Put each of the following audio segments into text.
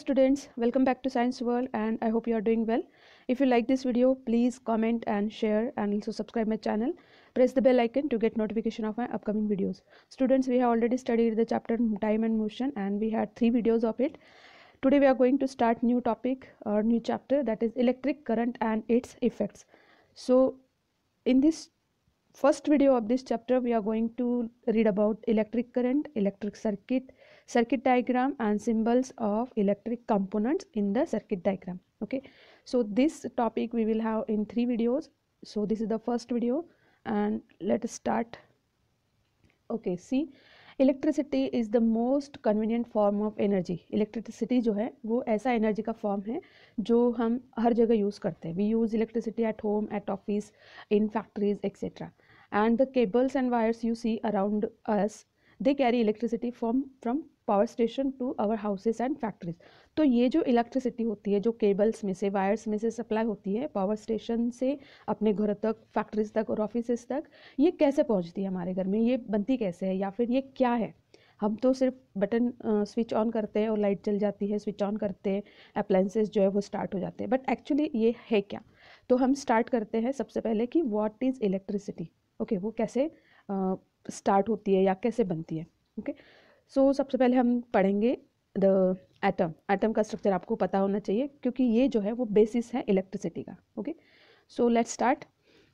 students, welcome back to Science World and I hope you are doing well. If you like this video, please comment and share and also subscribe my channel. Press the bell icon to get notification of my upcoming videos. Students, we have already studied the chapter Time and Motion and we had 3 videos of it. Today we are going to start new topic or new chapter, that is electric current and its effects. So in this first video of this chapter we are going to read about electric current, electric circuit diagram and symbols of electric components in the circuit diagram. Okay, so this topic we will have in 3 videos. So this is the first video and let us start. Okay, see, electricity is the most convenient form of energy. Electricity जो है वो ऐसा energy का form है जो हम हर जगह use करते हैं. We use electricity at home, at office, in factories etcetera. And the cables and wires you see around us, they carry electricity from power station to our houses and factories. तो ये जो electricity होती है जो cables में से, wires में से सप्लाई होती है पावर स्टेशन से अपने घर तक, फैक्ट्रीज तक और ऑफिसेस तक, ये कैसे पहुंचती है हमारे घर में, ये बनती कैसे है या फिर ये क्या है. हम तो सिर्फ बटन स्विच ऑन करते हैं और लाइट चल जाती है, स्विच ऑन करते हैं, अप्लायंसेस जो है वो स्टार्ट हो जाते हैं, बट एक्चुअली ये है क्या. तो हम स्टार्ट करते हैं सबसे पहले कि व्हाट इज़ इलेक्ट्रिसिटी. ओके, वो कैसे स्टार्ट होती है या कैसे बनती है. ओके, सो सबसे पहले हम पढ़ेंगे द एटम. एटम का स्ट्रक्चर आपको पता होना चाहिए क्योंकि ये जो है वो बेसिस है इलेक्ट्रिसिटी का. Okay, so let's start.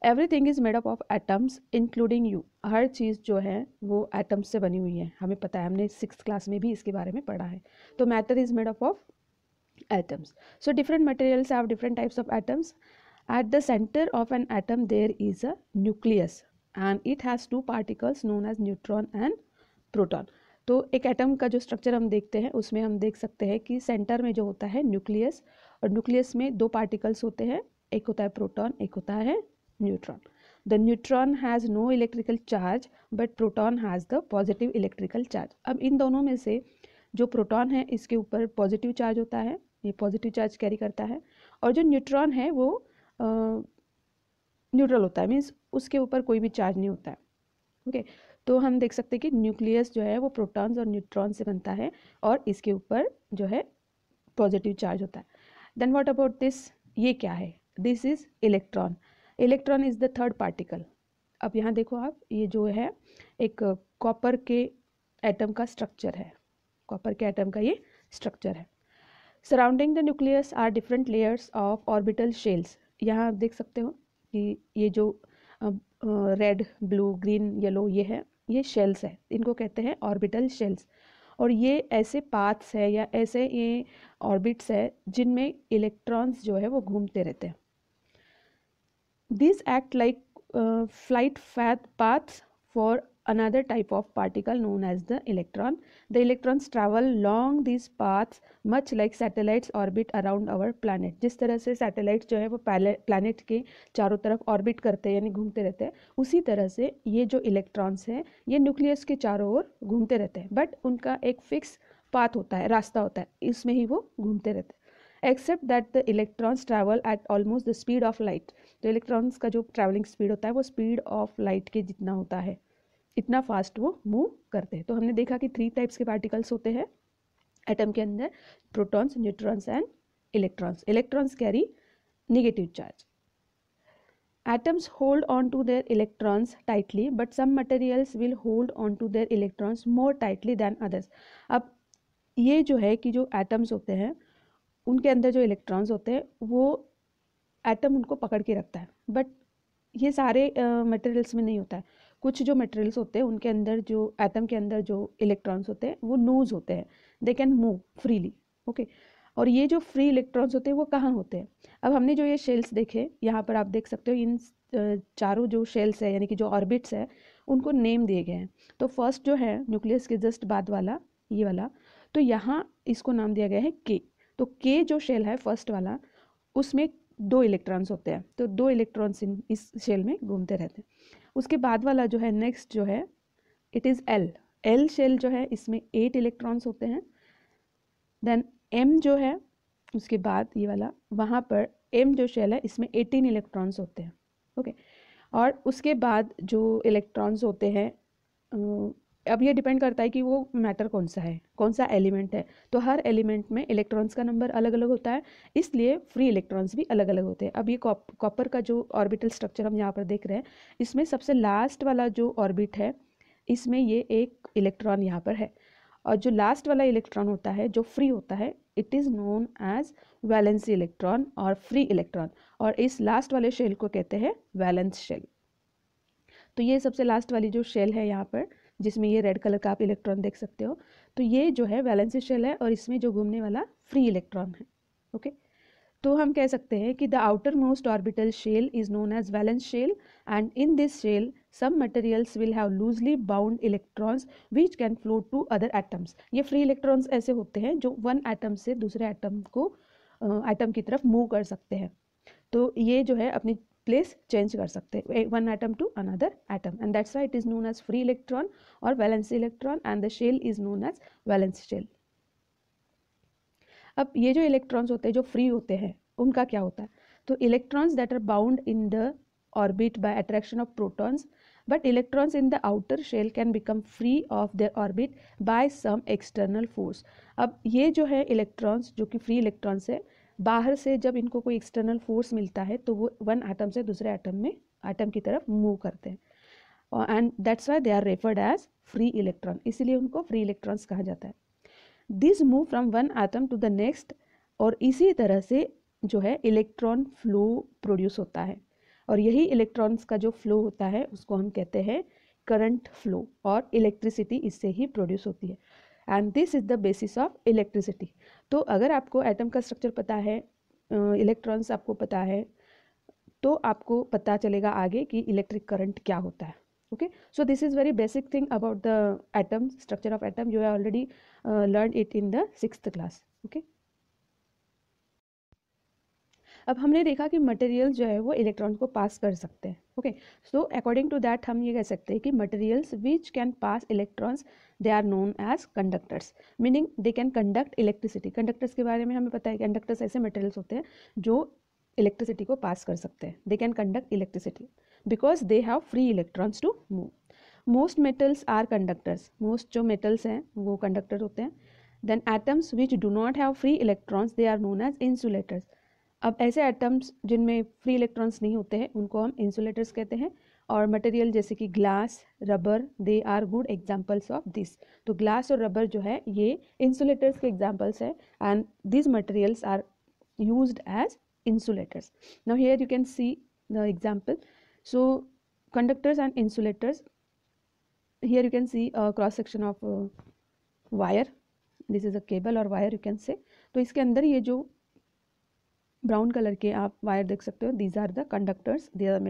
Everything is made up of atoms including you. हर चीज़ जो है वो एटम्स से बनी हुई है, हमें पता है, हमने 6th क्लास में भी इसके बारे में पढ़ा है. तो matter is made up of atoms. So different materials have different types of atoms. At the centre of an atom there is a nucleus and it has 2 particles known as neutron and proton. तो एक atom का जो structure हम देखते हैं उसमें हम देख सकते हैं कि सेंटर में जो होता है न्यूक्लियस, और न्यूक्लियस में 2 पार्टिकल्स होते हैं, एक होता है प्रोटॉन, एक होता है neutron. The neutron has no electrical charge but proton has the positive electrical charge. अब इन दोनों में से जो प्रोटॉन है इसके ऊपर पॉजिटिव चार्ज होता है, ये पॉजिटिव चार्ज कैरी करता है, और जो न्यूट्रॉन है वो न्यूट्रल होता है, मीन्स उसके ऊपर कोई भी चार्ज नहीं होता है. ओके, तो हम देख सकते हैं कि न्यूक्लियस जो है वो प्रोटॉन्स और न्यूट्रॉन से बनता है और इसके ऊपर जो है पॉजिटिव चार्ज होता है. देन व्हाट अबाउट दिस, ये क्या है, this is electron. Electron is the third particle. अब यहाँ देखो आप, ये जो है एक कॉपर के एटम का स्ट्रक्चर है, कॉपर के एटम का ये स्ट्रक्चर है. Surrounding the nucleus are different layers of orbital shells. यहाँ आप देख सकते हो कि ये जो रेड, ब्लू, ग्रीन, येलो, ये शेल्स है, इनको कहते हैं ऑर्बिटल शेल्स. और ये ऐसे पाथ्स है या ऐसे ये ऑर्बिट्स है जिनमें इलेक्ट्रॉन्स जो है वो घूमते रहते हैं. This act like flight paths for another type of particle known as the electron. The electrons travel along these paths much like satellites orbit around our planet. जिस तरह से सैटेलाइट्स जो है वो प्लैनेट के चारों तरफ ऑर्बिट करते हैं यानी घूमते रहते हैं, उसी तरह से ये जो इलेक्ट्रॉन्स हैं ये न्यूक्लियस के चारों ओर घूमते रहते हैं, बट उनका एक फिक्स पाथ होता है, रास्ता होता है, इसमें ही वो घूमते रहते हैं. Except that the electrons travel at almost the speed of light. तो इलेक्ट्रॉन्स का जो ट्रैवलिंग स्पीड होता है वो स्पीड ऑफ लाइट के जितना होता है, इतना फास्ट वो मूव करते हैं. तो हमने देखा कि 3 टाइप्स के पार्टिकल्स होते हैं एटम के अंदर, protons, neutrons and electrons. Electrons carry negative charge. Atoms hold on to their electrons tightly, but some materials will hold on to their electrons more tightly than others. अब ये जो है कि जो एटम्स होते हैं उनके अंदर जो इलेक्ट्रॉन्स होते हैं वो एटम उनको पकड़ के रखता है, बट ये सारे मटेरियल्स में नहीं होता है. कुछ जो मटेरियल्स होते हैं उनके अंदर, जो एटम के अंदर जो इलेक्ट्रॉन्स होते हैं वो लूज होते हैं, they can move freely. Okay, और ये जो फ्री इलेक्ट्रॉन्स होते हैं वो कहाँ होते हैं. अब हमने जो ये शेल्स देखे, यहाँ पर आप देख सकते हो इन चारों जो शेल्स है यानी कि जो ऑर्बिट्स है उनको नेम दिए गए हैं. तो फर्स्ट जो है न्यूक्लियस के जस्ट बाद वाला, ये वाला, तो यहाँ इसको नाम दिया गया है के. तो के जो शेल है फर्स्ट वाला, उसमें 2 इलेक्ट्रॉन्स होते हैं, तो 2 इलेक्ट्रॉन्स इस शेल में घूमते रहते हैं. उसके बाद वाला जो है नेक्स्ट जो है, इट इज़ एल शेल जो है, इसमें 8 इलेक्ट्रॉन्स होते हैं. देन एम जो है उसके बाद ये वाला, वहाँ पर एम जो शेल है इसमें 18 इलेक्ट्रॉन्स होते हैं. ओके, और उसके बाद जो इलेक्ट्रॉन्स होते हैं अब ये डिपेंड करता है कि वो मैटर कौन सा है, कौन सा एलिमेंट है। तो हर एलिमेंट में इलेक्ट्रॉन्स का नंबर अलग अलग होता है, इसलिए फ्री इलेक्ट्रॉन्स भी अलग अलग होते हैं। अब ये कॉपर का जो ऑर्बिटल स्ट्रक्चर हम यहाँ पर देख रहे हैं, इसमें सबसे लास्ट वाला जो ऑर्बिट है, इसमें ये एक इलेक्ट्रॉन यहाँ पर है, और जो लास्ट वाला इलेक्ट्रॉन होता है जो फ्री होता है, it is known as valency electron और फ्री इलेक्ट्रॉन, और इस लास्ट वाले शेल को कहते हैं वैलेंस शेल। तो ये सबसे लास्ट वाली जो शेल है यहाँ पर, जिसमें ये रेड कलर का आप इलेक्ट्रॉन देख सकते हो, तो ये जो है वैलेंसी शेल है, और इसमें जो घूमने वाला फ्री इलेक्ट्रॉन है। ओके, तो हम कह सकते हैं कि the outer most orbital shell is known as valence shell, and in this shell some materials will have loosely bound electrons which can flow to other atoms. ये फ्री इलेक्ट्रॉन्स ऐसे होते हैं जो वन एटम से दूसरे atom को atom की तरफ मूव कर सकते हैं। तो ये जो है अपनी प्लेस चेंज कर सकते हैं, one atom to another atom, and that's why it is known as free electron और valence electron, and the shell is known as valence shell. अब ये जो इलेक्ट्रॉन्स होते हैं जो फ्री होते हैं, उनका क्या होता है? तो electrons that are bound in the orbit by attraction of protons, but electrons in the outer shell can become free of their orbit by some external force. अब ये जो है इलेक्ट्रॉन्स जो कि फ्री इलेक्ट्रॉन्स है, बाहर से जब इनको कोई एक्सटर्नल फोर्स मिलता है तो वो वन एटम से दूसरे एटम की तरफ मूव करते हैं, and that's why they are referred as free electron, इसीलिए उनको फ्री इलेक्ट्रॉन्स कहा जाता है। This move from one atom to the next, और इसी तरह से जो है इलेक्ट्रॉन फ्लो प्रोड्यूस होता है, और यही इलेक्ट्रॉन्स का जो फ्लो होता है उसको हम कहते हैं करंट फ्लो, और इलेक्ट्रिसिटी इससे ही प्रोड्यूस होती है, and this is the basis of electricity. तो अगर आपको एटम का स्ट्रक्चर पता है, इलेक्ट्रॉन्स आपको पता है, तो आपको पता चलेगा आगे कि इलेक्ट्रिक करंट क्या होता है। Okay, so this is very basic thing about the atom, structure of atom, you have already learn it in the 6th class. Okay, अब हमने देखा कि मटेरियल जो है वो इलेक्ट्रॉन को पास कर सकते हैं। Okay, so according to that हम ये कह सकते हैं कि materials which can pass electrons they are known as conductors, meaning they can conduct electricity. Conductors के बारे में हमें पता है कि कंडक्टर्स ऐसे मटेरियल्स होते हैं जो इलेक्ट्रिसिटी को पास कर सकते हैं, they can conduct electricity because they have free electrons to move. Most metals are conductors, most जो मेटल्स हैं वो कंडक्टर होते हैं। Then atoms which do not have free electrons they are known as insulators. अब ऐसे atoms जिनमें free electrons नहीं होते हैं उनको हम इंसुलेटर्स कहते हैं, और मटेरियल जैसे कि glass, rubber, they are good examples of this. तो ग्लास और रबर जो है ये इंसुलेटर्स के एग्जाम्पल्स हैं, and this materials are used as insulators. Now here you can see the example. So conductors and insulators, here you can see a cross section of wire. This is a cable or wire you can say. तो इसके अंदर ये जो brown colour के आप wire देख सकते हो, these are the conductors, they are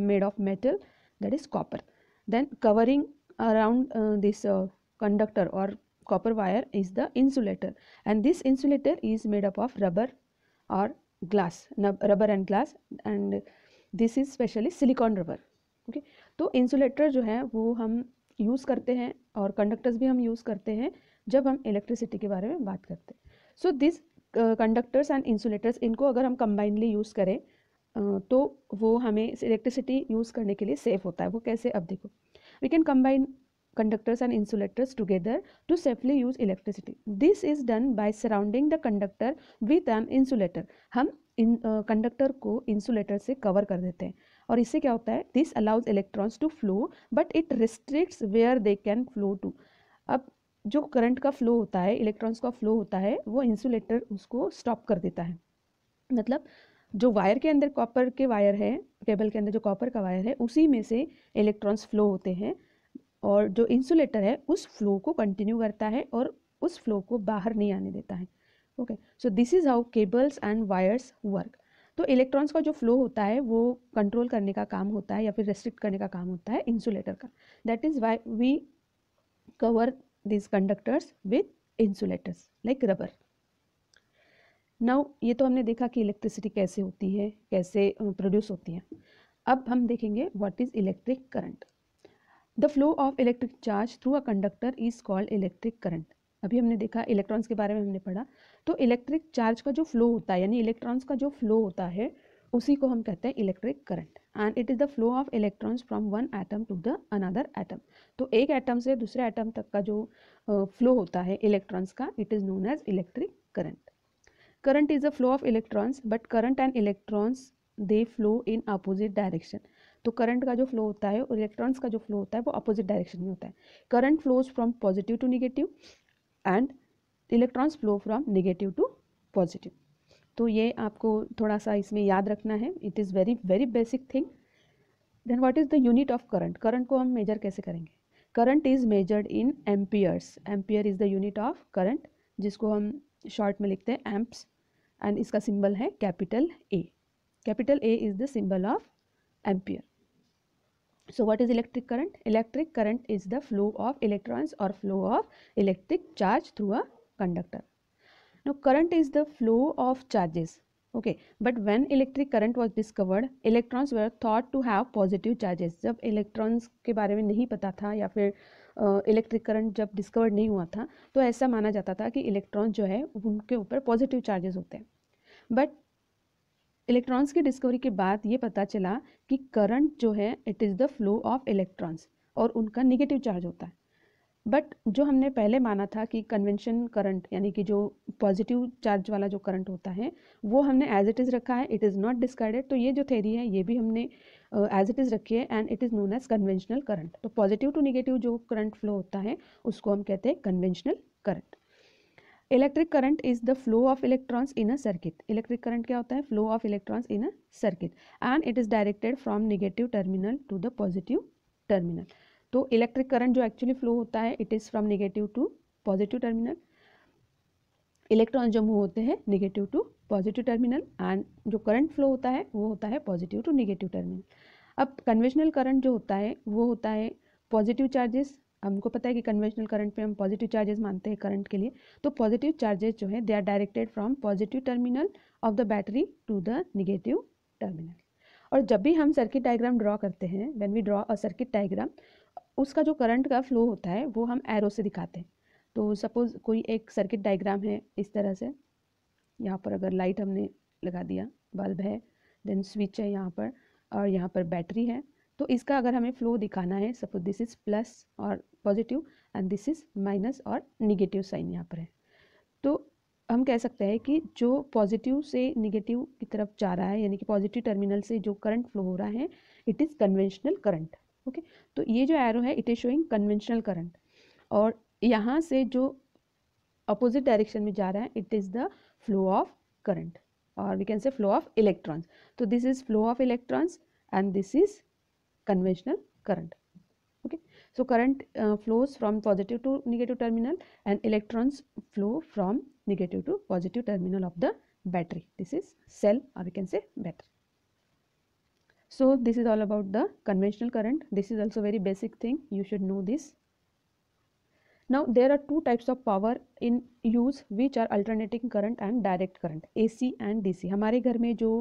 made of metal, that is copper. Then covering around this conductor or copper wire is the insulator, and this insulator is made up of rubber or glass, rubber and glass, and this is specially silicon rubber. Okay, तो insulator जो है वो हम use करते हैं, और conductors भी हम यूज़ करते हैं जब हम इलेक्ट्रिसिटी के बारे में बात करते हैं। So this conductors and insulators, इनको अगर हम कंबाइनली यूज़ करें तो वो हमें इलेक्ट्रिसिटी यूज़ करने के लिए सेफ होता है। वो कैसे, अब देखो, we can combine conductors and insulators together to safely use electricity. This is done by surrounding the conductor with an insulator. हम कंडक्टर को इंसुलेटर से कवर कर देते हैं, और इससे क्या होता है, this allows electrons to flow but it restricts where they can flow to. अब जो करंट का फ्लो होता है, इलेक्ट्रॉन्स का फ्लो होता है, वो इंसुलेटर उसको स्टॉप कर देता है। मतलब जो वायर के अंदर कॉपर के वायर है, केबल के अंदर जो कॉपर का वायर है, उसी में से इलेक्ट्रॉन्स फ्लो होते हैं, और जो इंसुलेटर है उस फ्लो को कंटिन्यू करता है और उस फ्लो को बाहर नहीं आने देता है। Okay, so this is how cables and wires work. तो इलेक्ट्रॉन्स का जो फ्लो होता है वो कंट्रोल करने का काम होता है या फिर रेस्ट्रिक्ट करने का काम होता है इंसुलेटर का। That is why we cover this conductors with insulators like rubber. Now ये तो हमने देखा कि इलेक्ट्रिसिटी कैसे होती है, कैसे प्रोड्यूस होती है। अब हम देखेंगे what is electric current. The flow of electric charge through a conductor is called electric current. अभी हमने देखा, इलेक्ट्रॉन्स के बारे में हमने पढ़ा, तो इलेक्ट्रिक चार्ज का जो फ्लो होता है, यानी इलेक्ट्रॉन्स का जो फ्लो होता है, उसी को हम कहते हैं electric current. And it is the flow of electrons from one atom to the another atom. तो एक एटम से दूसरे एटम तक का जो फ्लो होता है इलेक्ट्रॉन्स का, it is known as electric current. Current is the flow of electrons, but current and electrons they flow in opposite direction. तो करंट का जो फ्लो होता है और इलेक्ट्रॉन्स का जो फ्लो होता है वो अपोजिट डायरेक्शन में होता है। Current flows from positive to negative and electrons flow from negative to positive. तो ये आपको थोड़ा सा इसमें याद रखना है, it is very very basic thing. Then what is the unit of current? Current को हम मेजर कैसे करेंगे? Current is measured in amperes. Ampere is the unit of current, जिसको हम शॉर्ट में लिखते हैं एम्प्स, एंड इसका सिंबल है capital A. Capital A is the symbol of ampere. So what is electric current? Electric current is the flow of electrons or flow of electric charge through a conductor. Now current is the flow of charges. Okay, but when electric current was discovered, electrons were thought to have positive charges. जब electrons के बारे में नहीं पता था या फिर electric current जब डिस्कवर्ड नहीं हुआ था, तो ऐसा माना जाता था कि इलेक्ट्रॉन जो है उनके ऊपर पॉजिटिव चार्जेस होते हैं। बट इलेक्ट्रॉन्स की डिस्कवरी के बाद ये पता चला कि करंट जो है it is the flow of electrons और उनका निगेटिव चार्ज होता है। बट जो हमने पहले माना था कि कन्वेंशन करंट यानी कि जो पॉजिटिव चार्ज वाला जो करंट होता है वो हमने एज इट इज़ रखा है, इट इज़ नॉट डिस्कार्डेड। तो ये जो थ्योरी है ये भी हमने एज इट इज़ रखी है and it is known as conventional current. तो पॉजिटिव टू निगेटिव जो करंट फ्लो होता है उसको हम कहते हैं conventional current. Electric current is the flow of electrons in a circuit. Electric current क्या होता है? Flow of electrons in a circuit and it is directed from negative terminal to the positive terminal. तो electric current जो actually flow होता है it is from negative to positive terminal. Electron जो move होते हैं negative to positive terminal and जो current flow होता है वो होता है पॉजिटिव टू नेगेटिव टर्मिनल। अब कन्वेंशनल करंट जो होता है वो होता है पॉजिटिव चार्जेस। हमको पता है कि कन्वेंशनल करंट पे हम पॉजिटिव चार्जेस मानते हैं करंट के लिए। तो पॉजिटिव चार्जेस जो है they are directed from positive terminal of the battery to the negative terminal. और जब भी हम सर्किट डायग्राम ड्रॉ करते हैं, when we draw a circuit diagram, उसका जो करंट का फ्लो होता है वो हम एरो से दिखाते हैं। तो सपोज कोई एक सर्किट डायग्राम है इस तरह से, यहाँ पर अगर लाइट हमने लगा दिया, बल्ब है, देन स्विच है यहाँ पर और यहाँ पर बैटरी है। तो इसका अगर हमें फ्लो दिखाना है, सपोज दिस इज प्लस और positive and this is minus और निगेटिव साइन यहाँ पर है, तो हम कह सकते हैं कि जो पॉजिटिव से निगेटिव की तरफ जा रहा है यानी कि पॉजिटिव टर्मिनल से जो करंट फ्लो हो रहा है it is conventional current. Okay, तो ये जो एरो है it is showing conventional current, और यहाँ से जो अपोजिट डायरेक्शन में जा रहा है it is the flow of current, और we can say flow of electrons. तो this is flow of electrons and this is conventional current. Okay, so current flows from positive to negative terminal and electrons flow from negative to positive terminal of the battery. This is cell, or we can say battery. So this is all about the conventional current. This is also very basic thing, you should know this. Now there are two types of power in use which are alternating current and direct current, AC and DC. हमारे घर में जो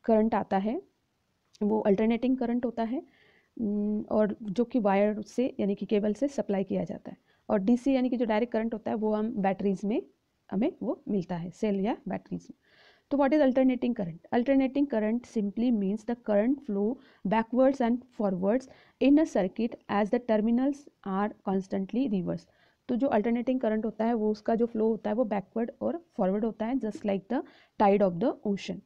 current आता है वो alternating current होता है और जो कि वायर से यानी कि केबल से सप्लाई किया जाता है, और डीसी यानी कि जो डायरेक्ट करंट होता है वो हम बैटरीज में हमें वो मिलता है, सेल या बैटरीज में। तो what is alternating current? Alternating current simply means the current flow backwards and forwards in a circuit as the terminals are constantly reverse. तो जो अल्टरनेटिंग करंट होता है वो उसका जो फ्लो होता है वो बैकवर्ड और फॉरवर्ड होता है, just like the tide of the ocean.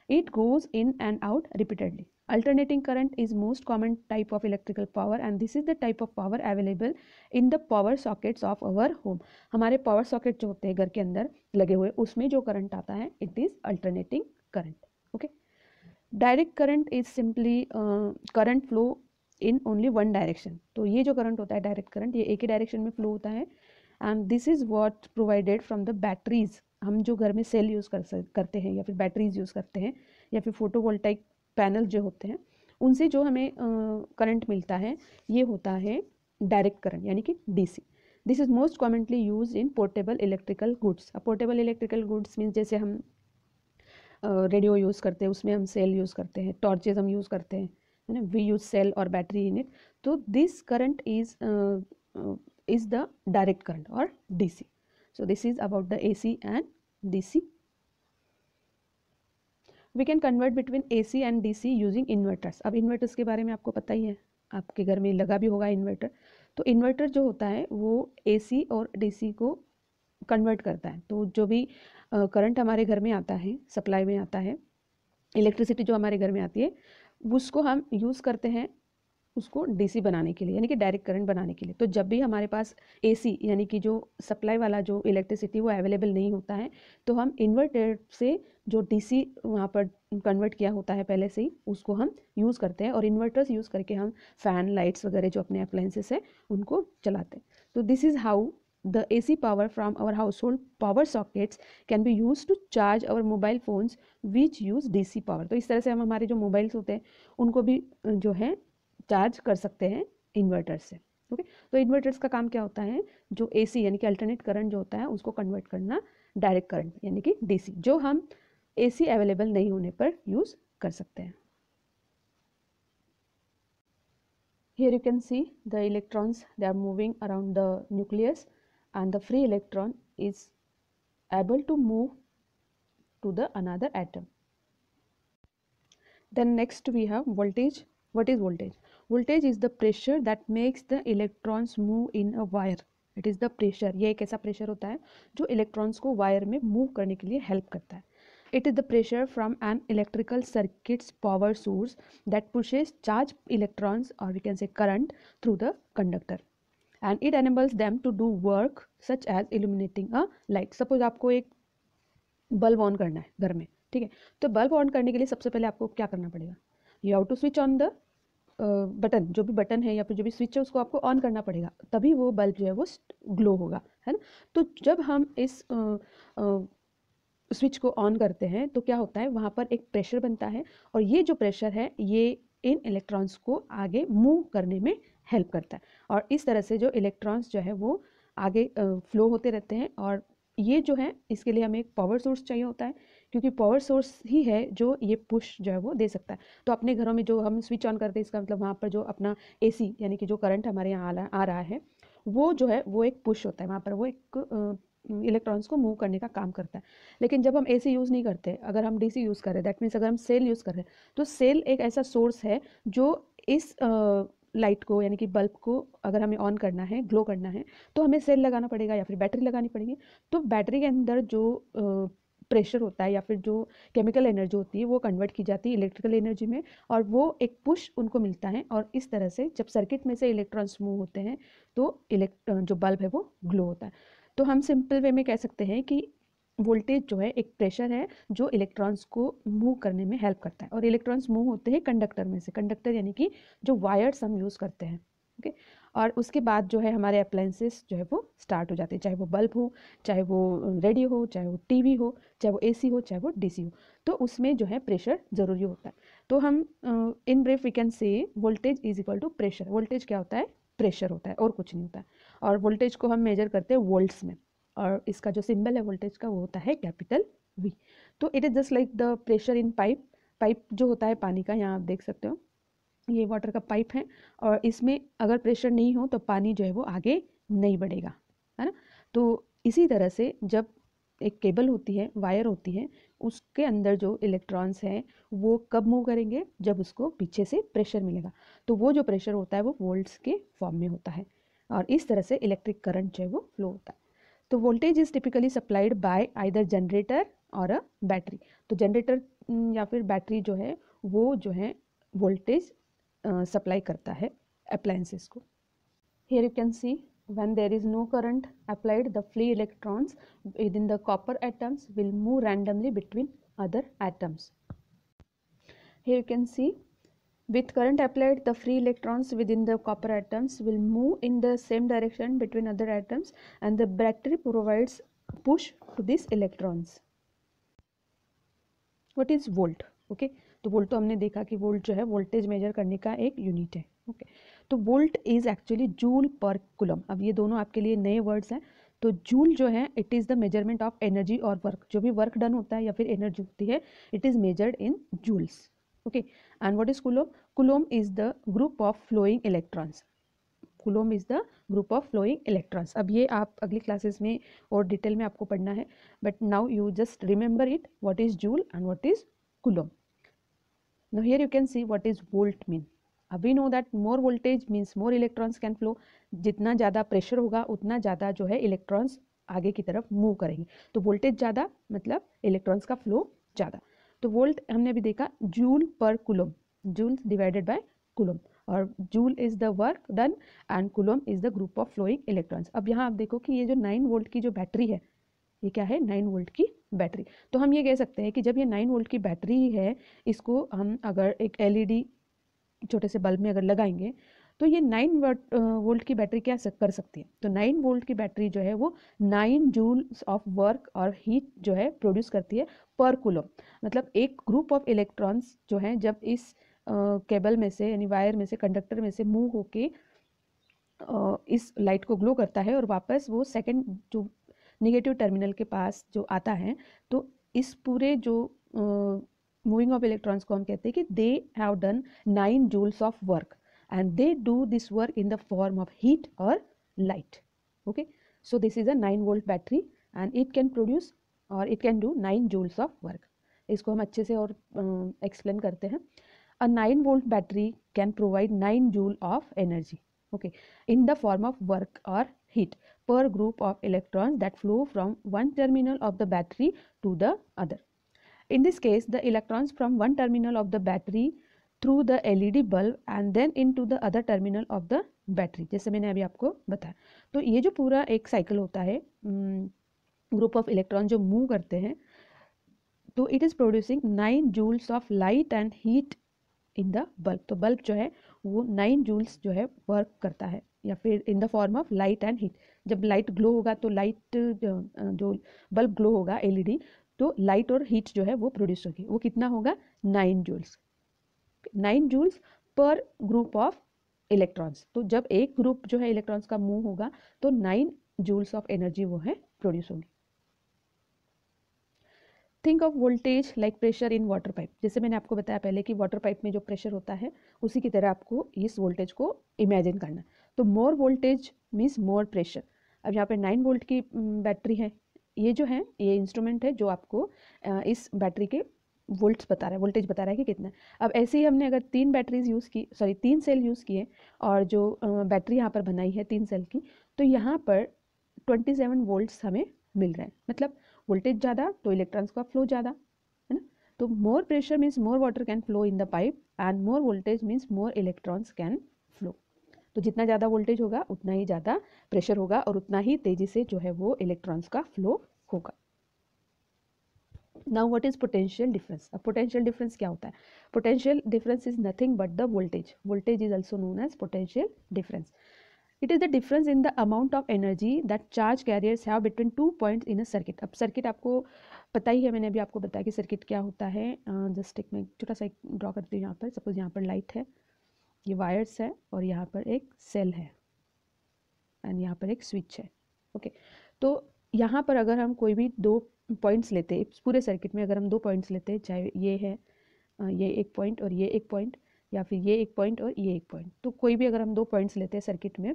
It goes in and out repeatedly. Alternating current is most common type of electrical power and this is the type of power available in the power sockets of our home. हमारे power socket जो होते हैं घर के अंदर लगे हुए उसमें जो करंट आता है it is alternating current. Okay. Direct current is simply current flow in only one direction. तो ये जो करंट होता है डायरेक्ट करंट ये एक ही डायरेक्शन में फ्लो होता है and this is what provided from the batteries. हम जो घर में सेल यूज़ करते हैं या फिर बैटरीज यूज़ करते हैं या फिर फोटोवोल्टाइक पैनल जो होते हैं उनसे जो हमें करंट मिलता है ये होता है डायरेक्ट करंट यानी कि DC. This is most commonly use in portable electrical goods. अब पोर्टेबल इलेक्ट्रिकल गुड्स मीन्स जैसे हम रेडियो यूज़ करते हैं उसमें हम सेल यूज़ करते हैं, टॉर्चेज हम यूज़ करते हैं, है ना, वी यूज सेल और बैटरी इन इट. तो this current is the direct current or DC. So this is about the AC and DC. We can convert between AC and DC using inverters. अब inverters के बारे में आपको पता ही है, आपके घर में लगा भी होगा इन्वर्टर। तो इन्वर्टर जो होता है वो AC और DC को कन्वर्ट करता है। तो जो भी करंट हमारे घर में आता है, सप्लाई में आता है, इलेक्ट्रिसिटी जो हमारे घर में आती है, उसको हम यूज़ करते हैं उसको DC बनाने के लिए, यानी कि डायरेक्ट करंट बनाने के लिए। तो जब भी हमारे पास AC यानी कि जो सप्लाई वाला जो इलेक्ट्रिसिटी वो अवेलेबल नहीं होता है, तो हम इन्वर्टर से जो DC वहाँ पर कन्वर्ट किया होता है पहले से ही, उसको हम यूज़ करते हैं और इन्वर्टर्स यूज़ करके हम फ़ैन, लाइट्स वगैरह जो अपने अप्लायंसेस है उनको चलाते हैं। तो this is how the AC power from our household power sockets can be used to charge our mobile phones which use DC power। तो इस तरह से हम हमारे जो मोबाइल्स होते हैं उनको भी जो है चार्ज कर सकते हैं इन्वर्टर से। ओके, तो इन्वर्टर्स का काम क्या होता है, जो AC यानी कि अल्टरनेट करंट जो होता है उसको कन्वर्ट करना डायरेक्ट करंट यानी कि DC, जो हम AC अवेलेबल नहीं होने पर यूज़ कर सकते हैं। Here you can see the electrons, they are moving around the nucleus and the free electron is able to move to the another atom. Then next we have voltage. What is voltage? Voltage is the pressure that makes the electrons move in a wire. It is the pressure, ये एक ऐसा pressure होता है जो electrons को wire में move करने के लिए हेल्प करता है। It is the pressure from an electrical circuit's power source that pushes charged electrons, or we can say current, through the conductor. And it enables them to do work such as illuminating a light. Suppose आपको एक bulb on करना है घर में, ठीक है, तो bulb on करने के लिए सबसे पहले आपको क्या करना पड़ेगा, you have to switch on the button, जो भी बटन है या फिर जो भी स्विच है उसको आपको ऑन करना पड़ेगा, तभी वो बल्ब जो है वो ग्लो होगा, है ना। तो जब हम इस स्विच को ऑन करते हैं तो क्या होता है, वहाँ पर एक प्रेशर बनता है और ये जो प्रेशर है ये इन इलेक्ट्रॉन्स को आगे मूव करने में हेल्प करता है और इस तरह से जो इलेक्ट्रॉन्स जो है वो आगे फ्लो होते रहते हैं। और ये जो है इसके लिए हमें एक पावर सोर्स चाहिए होता है, क्योंकि पावर सोर्स ही है जो ये पुश जो है वो दे सकता है। तो अपने घरों में जो हम स्विच ऑन करते हैं इसका मतलब वहाँ पर जो अपना AC यानी कि जो करंट हमारे यहाँ आ रहा है वो जो है वो एक पुश होता है, वहाँ पर वो एक इलेक्ट्रॉन्स को मूव करने का काम करता है। लेकिन जब हम AC यूज़ नहीं करते, अगर हम DC यूज़ कर रहे हैं, दैट मीन्स अगर हम सेल यूज़ कर रहे हैं, तो सेल एक ऐसा सोर्स है जो इस लाइट को यानी कि बल्ब को अगर हमें ऑन करना है, ग्लो करना है, तो हमें सेल लगाना पड़ेगा या फिर बैटरी लगानी पड़ेगी। तो बैटरी के अंदर जो प्रेशर होता है या फिर जो केमिकल एनर्जी होती है वो कन्वर्ट की जाती है इलेक्ट्रिकल एनर्जी में और वो एक पुश उनको मिलता है और इस तरह से जब सर्किट में से इलेक्ट्रॉन्स मूव होते हैं तो जो बल्ब है वो ग्लो होता है। तो हम सिंपल वे में कह सकते हैं कि वोल्टेज जो है एक प्रेशर है जो इलेक्ट्रॉन्स को मूव करने में हेल्प करता है और इलेक्ट्रॉन्स मूव होते हैं कंडक्टर में से, कंडक्टर यानी कि जो वायर्स हम यूज़ करते हैं। ओके, और उसके बाद जो है हमारे अप्लायंसेस जो है वो स्टार्ट हो जाते हैं, चाहे वो बल्ब हो, चाहे वो रेडियो हो, चाहे वो टीवी हो, चाहे वो AC हो, चाहे वो DC हो, तो उसमें जो है प्रेशर ज़रूरी होता है। तो हम in brief we can say voltage is equal to pressure. Voltage क्या होता है, प्रेशर होता है और कुछ नहीं होता है। और वोल्टेज को हम मेजर करते हैं वोल्ट्स में और इसका जो सिंबल है वोल्टेज का वो होता है कैपिटल V। तो it is just like the pressure in pipe. Pipe जो होता है पानी का, यहाँ आप देख सकते हो ये वाटर का पाइप है और इसमें अगर प्रेशर नहीं हो तो पानी जो है वो आगे नहीं बढ़ेगा, है ना। तो इसी तरह से जब एक केबल होती है, वायर होती है, उसके अंदर जो इलेक्ट्रॉन्स हैं वो कब मूव करेंगे, जब उसको पीछे से प्रेशर मिलेगा। तो वो जो प्रेशर होता है वो वोल्ट्स के फॉर्म में होता है और इस तरह से इलेक्ट्रिक करंट जो है वो फ्लो होता है। तो voltage is typically supplied by either generator और अ बैटरी। तो जनरेटर या फिर बैटरी जो है वो जो है वोल्टेज सप्लाई करता है अप्लायंसेस को। Here you can see when there is no current applied, the free electrons within the copper atoms will move randomly between other atoms. Here you can see with current applied, the free electrons within the copper atoms will move in the same direction between other atoms and the battery provides push to these electrons. What is volt? Okay, तो volt तो हमने देखा कि volt जो है voltage measure करने का एक यूनिट है। ओके, तो वोल्ट इज एक्चुअली जूल पर कूलम। अब ये दोनों आपके लिए नए वर्ड्स हैं। तो जूल जो है it is the measurement of energy और वर्क, जो भी वर्क डन होता है या फिर एनर्जी होती है it is measured in joules. Okay, and what is coulomb? Coulomb is the group of flowing electrons. Coulomb is the group of flowing electrons. अब ये आप अगली क्लासेस में और डिटेल में आपको पढ़ना है, but now you just remember it, what is joule and what is coulomb. Now here you can see what is volt mean. We know that more voltage means more electrons can flow. जितना ज़्यादा pressure होगा उतना ज़्यादा जो है electrons आगे की तरफ मूव करेंगे. तो वोल्टेज ज़्यादा मतलब इलेक्ट्रॉन्स का फ्लो ज़्यादा. तो वोल्ट हमने अभी देखा जूल पर coulomb, joule divided by coulomb, और joule is the work done and coulomb is the group of flowing electrons. अब यहाँ आप देखो कि ये जो 9 वोल्ट की जो बैटरी है, ये क्या है, 9 वोल्ट की बैटरी. तो हम ये कह सकते हैं कि जब ये 9 वोल्ट की बैटरी है, इसको हम अगर एक एलईडी छोटे से बल्ब में अगर लगाएंगे तो ये 9 वोल्ट की बैटरी क्या कर सकती है. तो 9 वोल्ट की बैटरी जो है वो 9 जूल्स ऑफ वर्क और हीट जो है प्रोड्यूस करती है पर कुलम. मतलब एक ग्रुप ऑफ इलेक्ट्रॉन्स जो हैं जब इस केबल में से यानी वायर में से, कंडक्टर में से मूव होके इस लाइट को ग्लो करता है और वापस वो सेकंड जो निगेटिव टर्मिनल के पास जो आता है, तो इस पूरे जो मूविंग ऑफ इलेक्ट्रॉन्स को हम कहते हैं कि they have done 9 joules of work and they do this work in the form of heat or light. Okay, so this is a 9 volt battery and it can produce or it can do 9 joules of work. इसको हम अच्छे से और explain करते हैं. A 9 volt battery can provide 9 joule of energy, okay, in the form of work or heat per group of electrons that flow from one terminal of the battery to the other. In this case, the electrons from one terminal of the battery through the LED bulb and then into the other terminal of the battery. जैसे मैंने अभी आपको बताया. तो ये जो पूरा एक साइकिल होता है, ग्रुप ऑफ इलेक्ट्रॉन जो मूव करते हैं, तो it is producing 9 joules of light and heat in the bulb. तो बल्ब जो है वो 9 जूल्स जो है वर्क करता है, या फिर in the form of light and heat. जब लाइट ग्लो होगा तो लाइट जो बल्ब ग्लो होगा एलईडी, तो लाइट और हीट जो है वो प्रोड्यूस होगी. वो कितना होगा, 9 joules, 9 joules per group of electrons. तो जब एक ग्रुप जो है इलेक्ट्रॉन्स का मूव होगा तो 9 जूल्स ऑफ एनर्जी वो है प्रोड्यूस होगी. Think of voltage like pressure in water pipe. जैसे मैंने आपको बताया पहले कि वाटर पाइप में जो प्रेशर होता है उसी की तरह आपको इस वोल्टेज को इमेजिन करना. तो मोर वोल्टेज मीन्स मोर प्रेशर. अब यहाँ पे 9 वोल्ट की बैटरी है. ये जो है ये इंस्ट्रूमेंट है जो आपको इस बैटरी के वोल्ट्स बता रहा है, वोल्टेज बता रहा है कि कितना. अब ऐसे ही हमने अगर 3 बैटरीज यूज़ की, 3 सेल यूज़ किए और जो बैटरी यहाँ पर बनाई है 3 सेल की, तो यहाँ पर 27 वोल्ट्स हमें मिल रहे हैं. मतलब वोल्टेज ज़्यादा तो इलेक्ट्रॉन्स का फ्लो ज़्यादा है ना. तो more pressure means more water can flow in the pipe and more voltage means more electrons can flow. तो जितना ज़्यादा वोल्टेज होगा उतना ही ज़्यादा प्रेशर होगा और उतना ही तेज़ी से जो है वो इलेक्ट्रॉन्स का फ्लो होगा. Now what is potential difference? अब potential difference क्या होता है? Potential difference is nothing but the voltage. Voltage is also known as potential difference. It is the difference in the amount of energy that charge carriers have between 2 points in a circuit. अब circuit आपको पता ही है, मैंने अभी आपको बताया कि circuit क्या होता है. जस्ट एक मैं छोटा सा ड्रॉ करती हूँ. यहाँ पर सपोज यहाँ पर लाइट है, ये वायर्स है और यहाँ पर एक सेल है एंड यहाँ पर एक स्विच है. ओके, तो यहाँ पर अगर हम कोई भी 2 पॉइंट्स लेते हैं पूरे सर्किट में, अगर हम 2 पॉइंट्स लेते हैं, चाहे ये है ये एक पॉइंट और ये एक पॉइंट, या फिर ये एक पॉइंट और ये एक पॉइंट, तो कोई भी अगर हम 2 पॉइंट्स लेते हैं सर्किट में,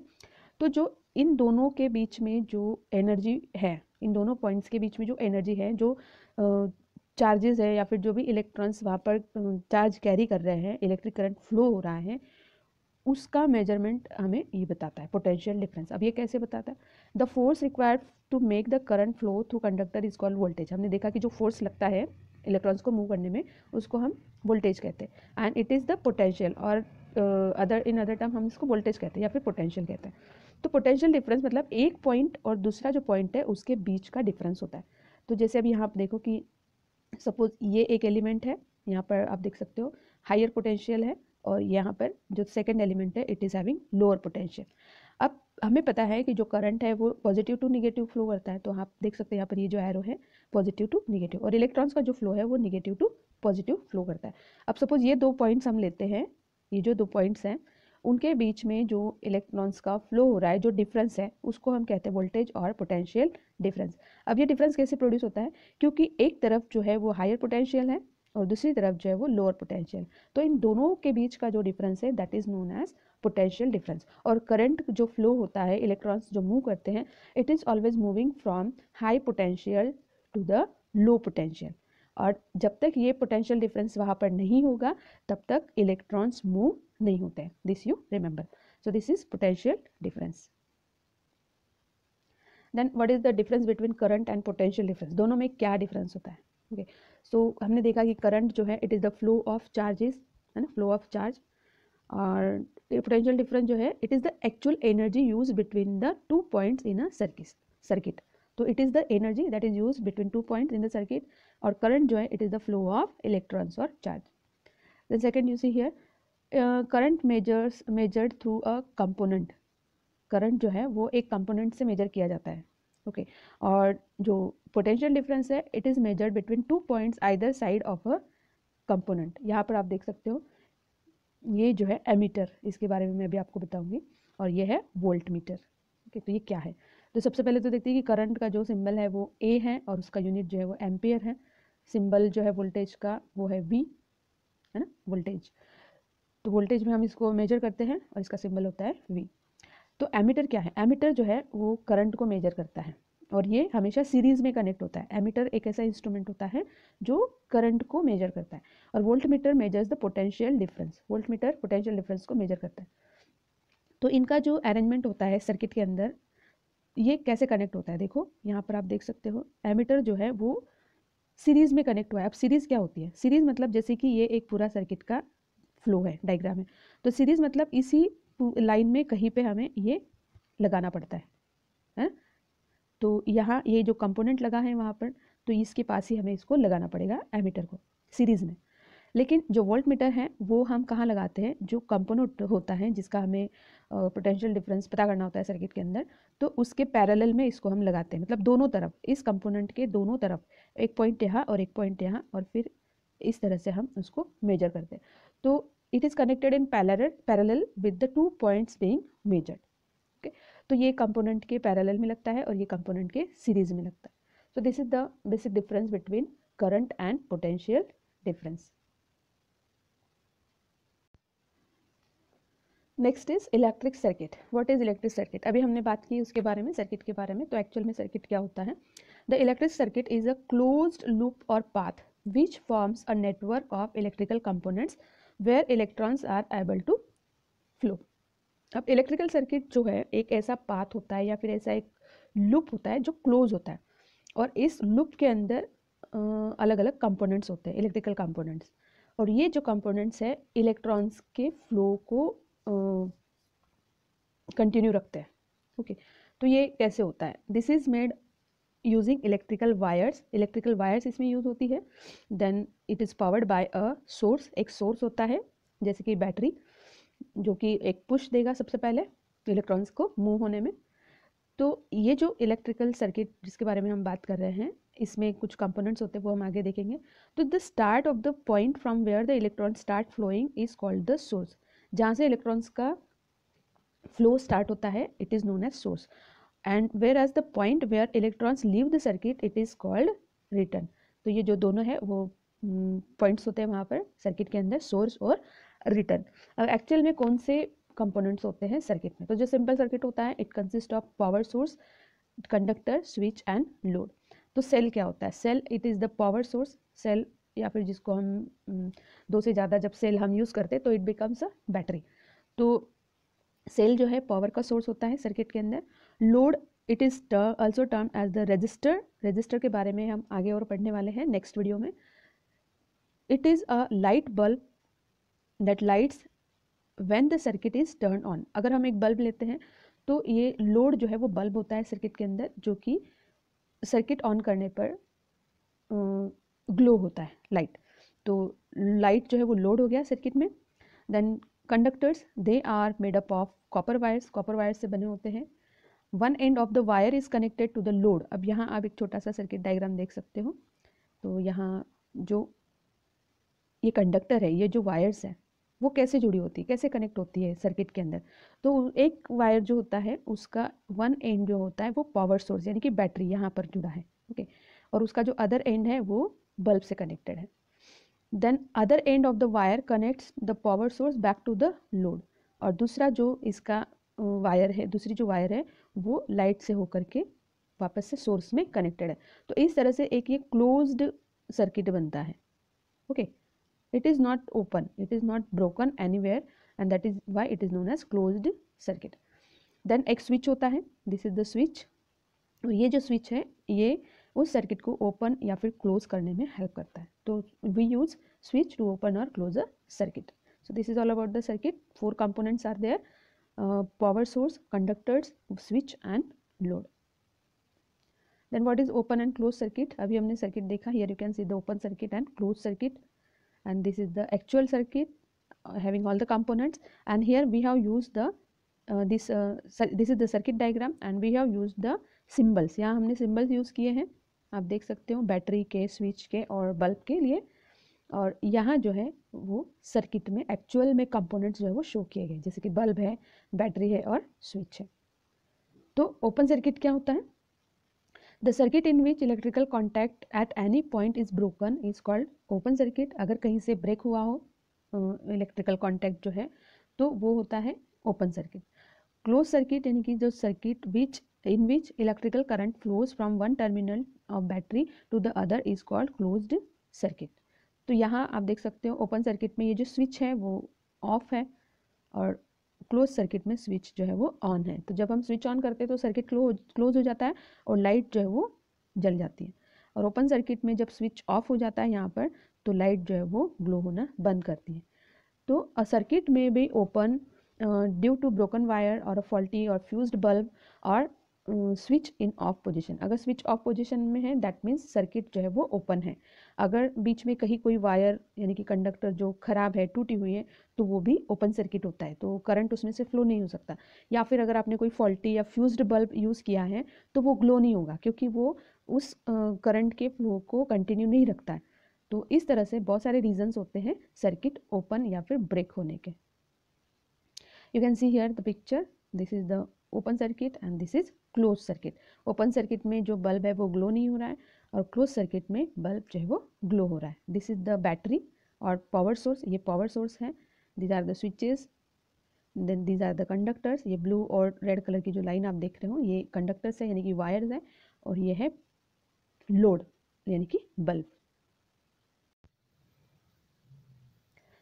तो जो इन दोनों के बीच में जो एनर्जी है, इन दोनों पॉइंट्स के बीच में जो एनर्जी है, जो चार्जेस है या फिर जो भी इलेक्ट्रॉन्स वहाँ पर चार्ज कैरी कर रहे हैं, इलेक्ट्रिक करंट फ्लो हो रहा है, उसका मेजरमेंट हमें ये बताता है पोटेंशियल डिफरेंस. अब ये कैसे बताता है? The force required to make the current flow through conductor is called voltage. हमने देखा कि जो फोर्स लगता है इलेक्ट्रॉन्स को मूव करने में उसको हम वोल्टेज कहते हैं. And it is the potential और अदर टर्म हम इसको वोल्टेज कहते हैं या फिर पोटेंशियल कहते हैं. तो पोटेंशियल डिफरेंस मतलब एक पॉइंट और दूसरा जो पॉइंट है उसके बीच का डिफरेंस होता है. तो जैसे अभी यहाँ आप देखो कि सपोज ये एक एलिमेंट है, यहाँ पर आप देख सकते हो हायर पोटेंशियल है, और यहाँ पर जो सेकंड एलिमेंट है it is having lower potential. अब हमें पता है कि जो करंट है वो पॉजिटिव टू निगेटिव फ्लो करता है. तो आप देख सकते हैं यहाँ पर ये जो एरो है पॉजिटिव टू निगेटिव, और इलेक्ट्रॉन्स का जो फ्लो है वो निगेटिव टू पॉजिटिव फ्लो करता है. अब सपोज ये 2 पॉइंट्स हम लेते हैं, ये जो 2 पॉइंट्स हैं उनके बीच में जो इलेक्ट्रॉन्स का फ्लो हो रहा है, जो डिफरेंस है, उसको हम कहते हैं वोल्टेज और पोटेंशियल डिफरेंस. अब ये डिफरेंस कैसे प्रोड्यूस होता है? क्योंकि एक तरफ जो है वो हायर पोटेंशियल है और दूसरी तरफ जो है वो लोअर पोटेंशियल, तो इन दोनों के बीच का जो डिफरेंस है that is known as potential difference. और करंट जो फ्लो होता है, इलेक्ट्रॉन्स जो मूव करते हैं, it is always moving from high potential to the low potential. और जब तक ये पोटेंशियल डिफरेंस वहाँ पर नहीं होगा तब तक इलेक्ट्रॉन्स मूव नहीं होते हैं. This you remember. So this is potential difference. Then what is the difference between current and potential difference. दोनों में क्या डिफरेंस होता है. ओके, सो हमने देखा कि करंट जो है it is the flow of charges, है ना, फ्लो ऑफ चार्ज. और पोटेंशियल डिफरेंस जो है it is the actual energy use between the 2 points in a circuit. तो it is the energy that is use between 2 points in the circuit. और current जो है it is the flow of electrons और charge. Then second you see here current measured through a component. Current जो है वो एक component से major किया जाता है. ओके, और जो पोटेंशियल डिफरेंस है it is measured between 2 points either side of a component. यहाँ पर आप देख सकते हो ये जो है एमीटर, इसके बारे में मैं भी आपको बताऊंगी. और ये है वोल्ट मीटर. ओके, तो ये क्या है. तो सबसे पहले तो देखते हैं कि करंट का जो सिंबल है वो ए है और उसका यूनिट जो है वो एम्पियर है. सिंबल जो है वोल्टेज का वो है वी, है ना, वोल्टेज. तो वोल्टेज में हम इसको मेजर करते हैं और इसका सिंबल होता है वी. तो एमीटर क्या है. एमीटर जो है वो करंट को मेजर करता है और ये हमेशा सीरीज में कनेक्ट होता है. एमीटर एक ऐसा इंस्ट्रूमेंट होता है जो करंट को मेजर करता है. और volt meter measures the potential difference. Volt meter potential difference को मेजर करता है. तो इनका जो अरेंजमेंट होता है सर्किट के अंदर, ये कैसे कनेक्ट होता है. देखो यहाँ पर आप देख सकते हो एमीटर जो है वो सीरीज में कनेक्ट हुआ है. अब सीरीज क्या होती है. सीरीज मतलब जैसे कि ये एक पूरा सर्किट का फ्लो है, डायग्राम है. तो सीरीज मतलब इसी लाइन में कहीं पे हमें ये लगाना पड़ता है. तो यहाँ ये जो कंपोनेंट लगा है वहाँ पर, तो इसके पास ही हमें इसको लगाना पड़ेगा एमीटर को सीरीज में. लेकिन जो वोल्ट मीटर है वो हम कहाँ लगाते हैं. जो कंपोनेंट होता है जिसका हमें पोटेंशियल डिफरेंस पता करना होता है सर्किट के अंदर, तो उसके पैरेलल में इसको हम लगाते हैं. मतलब दोनों तरफ, इस कंपोनेंट के दोनों तरफ, एक पॉइंट यहाँ और एक पॉइंट यहाँ, और फिर इस तरह से हम उसको मेजर करते हैं. तो it is connected in parallel with the 2 points being measured. Okay, तो ये कंपोनेंट के पैरेलल में लगता है और ये कंपोनेंट के सीरीज में लगता है. सो this is the basic difference between current and potential difference. Next is electric circuit. What is electric circuit. अभी हमने बात की उसके बारे में, सर्किट के बारे में. तो एक्चुअल में सर्किट क्या होता है. The electric circuit is a closed loop और path which forms a network of electrical components where electrons are able to flow. अब इलेक्ट्रिकल सर्किट जो है एक ऐसा पाथ होता है या फिर ऐसा एक लूप होता है जो क्लोज होता है. और इस लूप के अंदर अलग अलग कंपोनेंट्स होते हैं, इलेक्ट्रिकल कंपोनेंट्स. और ये जो कंपोनेंट्स है इलेक्ट्रॉन्स के फ्लो को कंटिन्यू रखते हैं. ओके, तो ये कैसे होता है. This is made using electrical wires. Electrical wires इसमें यूज होती है. Then it is powered by a source. एक सोर्स होता है जैसे कि बैटरी, जो कि एक पुश देगा सबसे पहले इलेक्ट्रॉन्स को मूव होने में. तो ये जो इलेक्ट्रिकल सर्किट जिसके बारे में हम बात कर रहे हैं, इसमें कुछ कंपोनेंट्स होते हैं वो हम आगे देखेंगे. तो the start of the point from where the electron start flowing is called the source. जहाँ से इलेक्ट्रॉन्स का फ्लो स्टार्ट होता है it is known as source. And whereas the point where electrons leave the circuit it is called return. तो ये जो दोनों है वो पॉइंट्स होते हैं वहाँ पर सर्किट के अंदर, सोर्स और रिटर्न. अब एक्चुअल में कौन से कंपोनेंट्स होते हैं सर्किट में. तो जो सिंपल सर्किट होता है it consist of power source, conductor, switch and load. तो सेल क्या होता है. Cell it is the power source. Cell या फिर जिसको हम दो से ज़्यादा जब सेल हम यूज़ करते हैं तो इट बिकम्स अ बैटरी. तो सेल जो है पावर का सोर्स होता है सर्किट के अंदर. Load it is also term as the resistor. Resistor के बारे में हम आगे और पढ़ने वाले हैं नेक्स्ट वीडियो में. It is a light bulb that lights when the circuit is turn on. अगर हम एक बल्ब लेते हैं तो ये लोड जो है वो बल्ब होता है सर्किट के अंदर, जो कि सर्किट ऑन करने पर ग्लो होता है लाइट. तो लाइट जो है वो लोड हो गया सर्किट में. Then conductors they are made up of copper wires. Copper wires से बने होते हैं. One end of the wire is connected to the load. अब यहाँ आप एक छोटा सा सर्किट डायग्राम देख सकते हो. तो यहाँ जो ये कंडक्टर है, ये जो वायर्स है वो कैसे जुड़ी होती है, कैसे कनेक्ट होती है सर्किट के अंदर. तो एक वायर जो होता है उसका वन एंड जो होता है वो पावर सोर्स यानी कि बैटरी यहाँ पर जुड़ा है. ओके, और उसका जो अदर एंड है वो बल्ब से कनेक्टेड है. Then other end of the wire connects the power source back to the load. और दूसरा जो इसका वायर है, दूसरी जो वायर है वो लाइट से होकर के वापस से सोर्स में कनेक्टेड है. तो इस तरह से एक ये क्लोज्ड सर्किट बनता है. Okay, it is not open, it is not broken anywhere, and that is why it is known as closed circuit. Then एक switch होता है, this is the switch, और ये जो switch है ये उस सर्किट को ओपन या फिर क्लोज करने में हेल्प करता है. तो we use switch to open or close a circuit. So this is all about the circuit. 4 components are there: power source, conductors, switch and load. Then what is open and closed circuit? अभी हमने circuit देखा. Here you can see the open circuit and closed circuit, and this is the actual circuit having all the components. And here we have used the this is the circuit diagram, and we have used the symbols. यहाँ हमने symbols use किए हैं, आप देख सकते हो, battery के, switch के और बल्ब के लिए. और यहाँ जो है वो सर्किट में एक्चुअल में कंपोनेंट्स जो है वो शो किए गए, जैसे कि बल्ब है, बैटरी है और स्विच है. तो ओपन सर्किट क्या होता है? The circuit in which electrical contact at any point is broken is called open circuit. अगर कहीं से ब्रेक हुआ हो इलेक्ट्रिकल कॉन्टैक्ट जो है तो वो होता है ओपन सर्किट. क्लोज सर्किट यानी कि जो circuit which in which electrical current flows from one terminal of battery to the other is called closed circuit. तो यहाँ आप देख सकते हो ओपन सर्किट में ये जो स्विच है वो ऑफ है और क्लोज सर्किट में स्विच जो है वो ऑन है. तो जब हम स्विच ऑन करते हैं तो सर्किट क्लोज हो जाता है और लाइट जो है वो जल जाती है. और ओपन सर्किट में जब स्विच ऑफ हो जाता है यहाँ पर तो लाइट जो है वो ग्लो होना बंद करती है. तो a circuit may be open due to broken wire or a faulty or fused bulb or switch in off position. अगर स्विच ऑफ पोजीशन में है दैट मीन्स सर्किट जो है वो ओपन है. अगर बीच में कहीं कोई वायर यानी कि कंडक्टर जो खराब है, टूटी हुई है, तो वो भी ओपन सर्किट होता है, तो करंट उसमें से फ्लो नहीं हो सकता. या फिर अगर आपने कोई फॉल्टी या फ्यूज्ड बल्ब यूज़ किया है तो वो ग्लो नहीं होगा क्योंकि वो उस करंट के फ्लो को कंटिन्यू नहीं रखता है. तो इस तरह से बहुत सारे रीजंस होते हैं सर्किट ओपन या फिर ब्रेक होने के. You can see here the picture. This is the open circuit and this is close circuit. Open circuit में जो बल्ब है वो ग्लो नहीं हो रहा है और क्लोज सर्किट में बल्ब जो है वो ग्लो हो रहा है. दिस इज द बैटरी और पावर सोर्स. ये पावर सोर्स है. These are the switches. Then these are the conductors. ये ब्लू और रेड कलर की जो लाइन आप देख रहे हो ये कंडक्टर्स है यानी कि वायर्स है. और ये है लोड यानी कि bulb.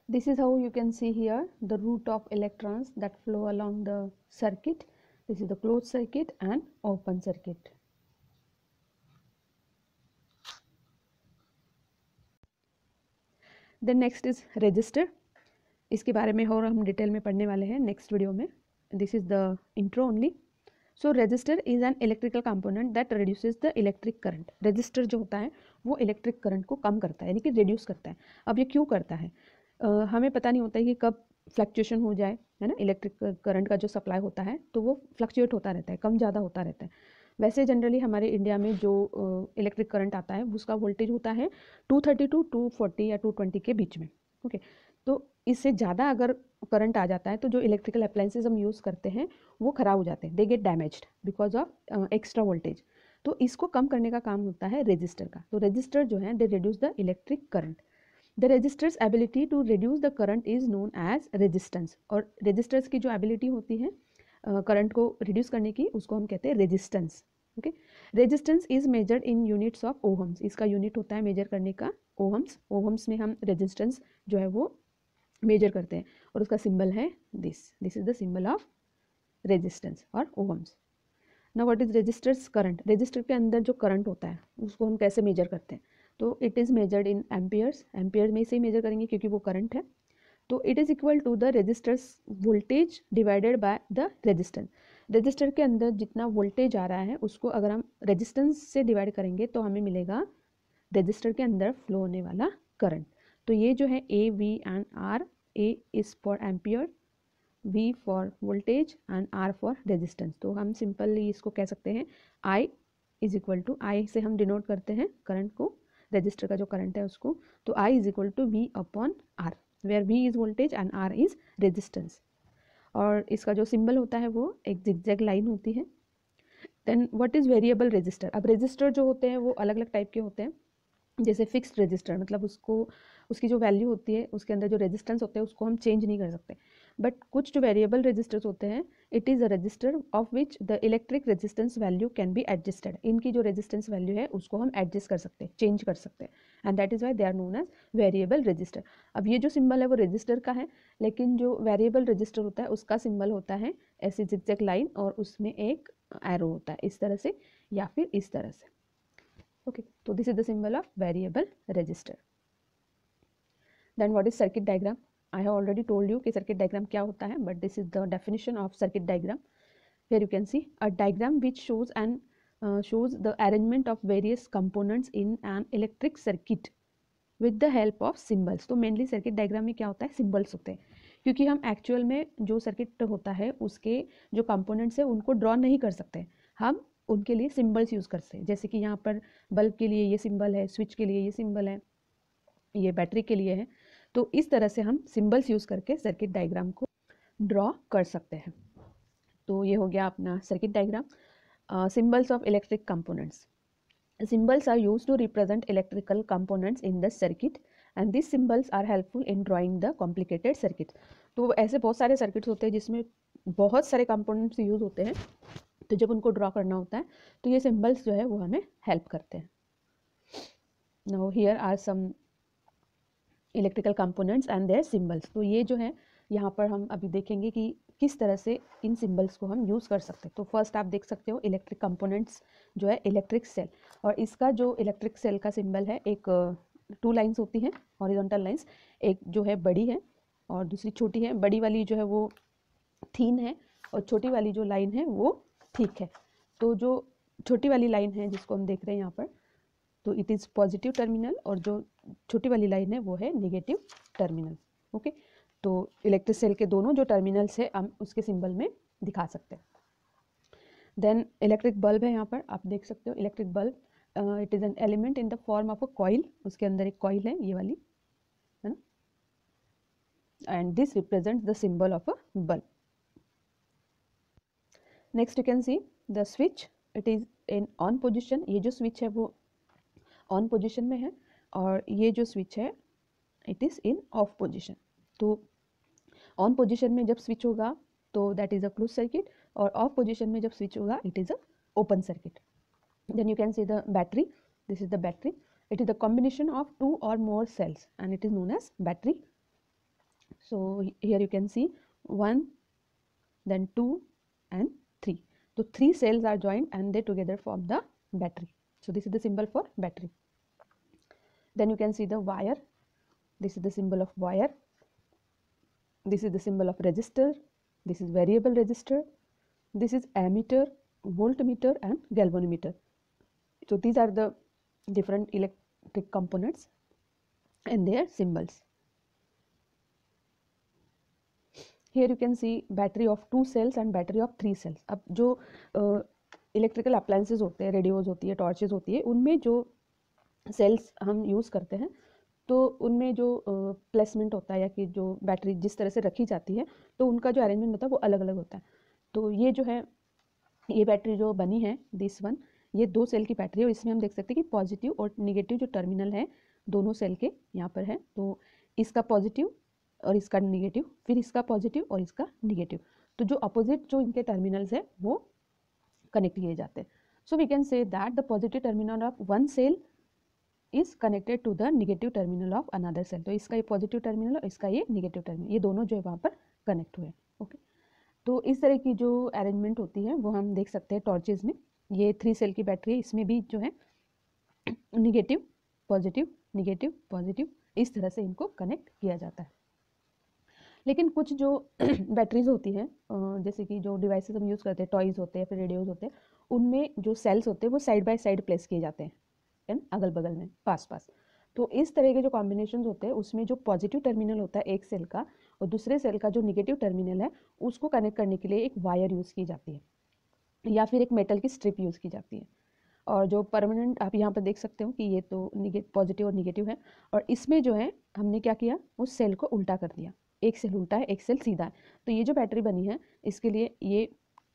This is how you can see here the route of electrons that flow along the circuit. This is the closed circuit and open circuit. Then next is resistor. इसके बारे में और हम डिटेल में पढ़ने वाले हैं नेक्स्ट वीडियो में. This is the intro only. So resistor is an electrical component that reduces the electric current. Resistor जो होता है वो इलेक्ट्रिक करंट को कम करता है यानी कि रिड्यूस करता है. अब ये क्यों करता है? हमें पता नहीं होता है कि कब फ्लक्चुएशन हो जाए, है ना. इलेक्ट्रिक करंट का जो सप्लाई होता है तो वो फ्लक्चुएट होता रहता है, कम ज़्यादा होता रहता है. वैसे जनरली हमारे इंडिया में जो इलेक्ट्रिक करंट आता है उसका वोल्टेज होता है 230 टू 240 या 220 के बीच में. ओके, तो इससे ज़्यादा अगर करंट आ जाता है तो जो इलेक्ट्रिकल अप्लायंसेज हम यूज़ करते हैं वो ख़राब हो जाते हैं. They get damaged because of extra voltage. तो इसको कम करने का काम होता है रेजिस्टर का. तो रेजिस्टर जो है they reduce the electric current. The resistor's ability to reduce the current is known as resistance. और रजिस्टर्स की जो एबिलिटी होती है करंट को रिड्यूस करने की उसको हम कहते हैं resistance. Okay, resistance is measured in units of ohms. इसका यूनिट होता है मेजर करने का ओहम्स. ओहम्स में हम रेजिस्टेंस जो है वो मेजर करते हैं और उसका सिंबल है this is the symbol of resistance और ohms. Now what is resistors current. Resistor के अंदर जो करंट होता है उसको हम कैसे मेजर करते हैं? तो it is measured in amperes. Ampere में से ही मेजर करेंगे क्योंकि वो करंट है. तो it is equal to the resistor's voltage divided by the resistance. Resistor के अंदर जितना वोल्टेज आ रहा है उसको अगर हम रेजिस्टेंस से डिवाइड करेंगे तो हमें मिलेगा रजिस्टर के अंदर फ्लो होने वाला करंट. तो ये जो है A V and R. A is for ampere, V for voltage and R for resistance. तो हम सिंपली इसको कह सकते हैं I is equal to, I से हम डिनोट करते हैं करंट को, रजिस्टर का जो करंट है उसको. तो I is equal to V upon R, where V is voltage and R is resistance. और इसका जो सिंबल होता है वो एक जिगजैग लाइन होती है. Then what is variable resistor. अब रेजिस्टर जो होते हैं वो अलग अलग टाइप के होते हैं. जैसे फिक्स्ड रेजिस्टर, मतलब उसकी जो वैल्यू होती है, उसके अंदर जो रेजिस्टेंस होते हैं उसको हम चेंज नहीं कर सकते। बट कुछ जो वेरिएबल रेजिस्टर्स होते हैं, it is a resistor of which the electric resistance value can be adjusted. इनकी जो रेजिस्टेंस वैल्यू है उसको हम एडजस्ट कर सकते हैं, चेंज कर सकते हैं, and that is why they are known as variable resistor. अब ये जो सिंबल है वो रजिस्टर का है, लेकिन जो वेरिएबल रजिस्टर होता है उसका सिंबल होता है ऐसी जिगजैग लाइन, और उसमें एक एरो होता है इस तरह से या फिर इस तरह से। Okay, so this is the symbol of variable register. Then what is circuit diagram? I have already told you कि circuit diagram क्या होता है, but this is the definition of circuit diagram. Here you can see a diagram which shows the arrangement of various components in an electric circuit with the help of symbols. तो mainly circuit diagram में क्या होता है, symbols होते हैं, क्योंकि हम actual में जो circuit होता है उसके जो components है उनको draw नहीं कर सकते, हम उनके लिए सिंबल्स यूज़ करते हैं। जैसे कि यहाँ पर बल्ब के लिए ये सिंबल है, स्विच के लिए ये सिंबल है, ये बैटरी के लिए है। तो इस तरह से हम सिंबल्स यूज़ करके सर्किट डायग्राम को ड्रॉ कर सकते हैं। तो ये हो गया अपना circuit diagram. Symbols of electric components. Symbols are used to represent electrical components in the circuit and these symbols are helpful in drawing the complicated circuit. तो ऐसे बहुत सारे सर्किट्स होते हैं जिसमें बहुत सारे कंपोनेंट्स यूज़ होते हैं, तो जब उनको ड्रॉ करना होता है तो ये सिंबल्स जो है वो हमें हेल्प करते हैं। Now here are some electrical components and their symbols. तो ये जो है यहाँ पर हम अभी देखेंगे कि किस तरह से इन सिंबल्स को हम यूज़ कर सकते हैं। तो फर्स्ट आप देख सकते हो इलेक्ट्रिक कंपोनेंट्स जो है इलेक्ट्रिक सेल, और इसका जो इलेक्ट्रिक सेल का सिंबल है, एक 2 लाइन्स होती हैं हॉरिजॉन्टल लाइन्स, एक जो है बड़ी है और दूसरी छोटी है। बड़ी वाली जो है वो थीन है और छोटी वाली जो लाइन है वो ठीक है। तो जो छोटी वाली लाइन है जिसको हम देख रहे हैं यहाँ पर, तो इट इज़ पॉजिटिव टर्मिनल, और जो छोटी वाली लाइन है वो है नेगेटिव टर्मिनल। ओके, तो इलेक्ट्रिक सेल के दोनों जो टर्मिनल्स है हम उसके सिंबल में दिखा सकते हैं। देन इलेक्ट्रिक बल्ब है, यहाँ पर आप देख सकते हो electric bulb, it is an element in the form of a coil. उसके अंदर एक कॉइल है, ये वाली है ना, and this represents the symbol of a bulb. Next you can see the switch, it is in on position. ये जो स्विच है वो ऑन पोजिशन में है, और ये जो स्विच है it is in off position. तो ऑन पोजिशन में जब स्विच होगा तो that is a close circuit, और ऑफ पोजिशन में जब स्विच होगा it is a open circuit. Then you can see the battery, this is the battery, it is the combination of 2 or more cells and it is known as battery. So here you can see 1, then 2 and 3. So 3 cells are joined and they together form the battery. So this is the symbol for battery. Then you can see the wire, this is the symbol of wire, this is the symbol of resistor, this is variable resistor, this is ammeter, voltmeter and galvanometer. So these are the different electric components and their symbols. Here you can see battery of 2 cells and battery of 3 cells. अब जो electrical appliances होते हैं, radios होती है, torches होती है, उनमें जो सेल्स हम यूज़ करते हैं तो उनमें जो प्लेसमेंट होता है या कि जो बैटरी जिस तरह से रखी जाती है तो उनका जो अरेंजमेंट होता है वो अलग अलग होता है। तो ये जो है ये बैटरी जो बनी है दिस वन, ये 2 सेल की बैटरी है, और इसमें हम देख सकते हैं कि पॉजिटिव और निगेटिव जो टर्मिनल है दोनों सेल के यहाँ पर है। तो इसका पॉजिटिव और इसका निगेटिव, फिर इसका पॉजिटिव और इसका निगेटिव, तो जो अपोजिट जो इनके टर्मिनल्स है वो कनेक्ट किए जाते हैं। So we can say that the positive terminal of one cell is connected to the negative terminal of another cell. तो इसका ये पॉजिटिव टर्मिनल और इसका ये नेगेटिव टर्मिनल, ये दोनों जो है वहाँ पर कनेक्ट हुए। ओके, तो इस तरह की जो अरेंजमेंट होती है वो हम देख सकते हैं टॉर्चेज में। ये 3 सेल की बैटरी है, इसमें भी जो है निगेटिव पॉजिटिव पॉजिटिव, इस तरह से इनको कनेक्ट किया जाता है। लेकिन कुछ जो बैटरीज होती हैं, जैसे कि जो डिवाइसेस हम यूज़ करते हैं, टॉयज़ होते हैं, फिर रेडियोज होते हैं, उनमें जो सेल्स होते हैं वो साइड बाय साइड प्लेस किए जाते हैं अगल बगल में, पास पास। तो इस तरह के जो कॉम्बिनेशन होते हैं उसमें जो पॉजिटिव टर्मिनल होता है एक सेल का और दूसरे सेल का जो निगेटिव टर्मिनल है उसको कनेक्ट करने के लिए एक वायर यूज़ की जाती है या फिर एक मेटल की स्ट्रिप यूज़ की जाती है। और जो परमानेंट आप यहाँ पर देख सकते हो कि ये तो पॉजिटिव और निगेटिव है, और इसमें जो है हमने क्या किया, उस सेल को उल्टा कर दिया, एक सेल उल्टा है एक सेल सीधा है। तो ये जो बैटरी बनी है इसके लिए ये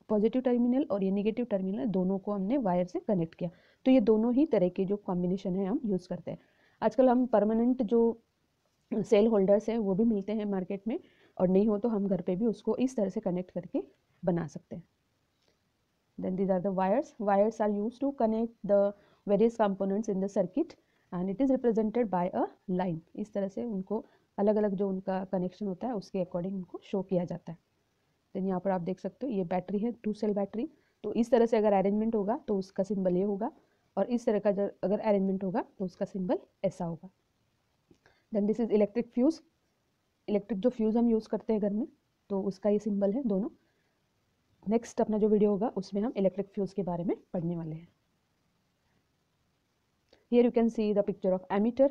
पॉजिटिव टर्मिनल और ये नेगेटिव टर्मिनल दोनों को हमने वायर से कनेक्ट किया। तो ये दोनों ही तरह के जो कॉम्बिनेशन है हम यूज़ करते हैं। आजकल हम परमानेंट जो सेल होल्डर्स है वो भी मिलते हैं मार्केट में, और नहीं हो तो हम घर पे भी उसको इस तरह से कनेक्ट करके बना सकते हैं। Then these are the wires. Wires are used to connect the various components in the circuit and it is represented by a line. इस तरह से उनको अलग अलग जो उनका कनेक्शन होता है उसके अकॉर्डिंग उनको शो किया जाता है। देन यहाँ पर आप देख सकते हो ये बैटरी है, 2 सेल बैटरी। तो इस तरह से अगर अरेंजमेंट होगा तो उसका सिंबल ये होगा, और इस तरह का अगर अरेंजमेंट होगा तो उसका सिंबल ऐसा होगा। Then this is electric fuse. Electric जो फ्यूज़ हम यूज़ करते हैं घर में, तो उसका ये सिंबल है दोनों। नेक्स्ट अपना जो वीडियो होगा उसमें हम इलेक्ट्रिक फ्यूज़ के बारे में पढ़ने वाले हैं। Here you can see the picture of ammeter.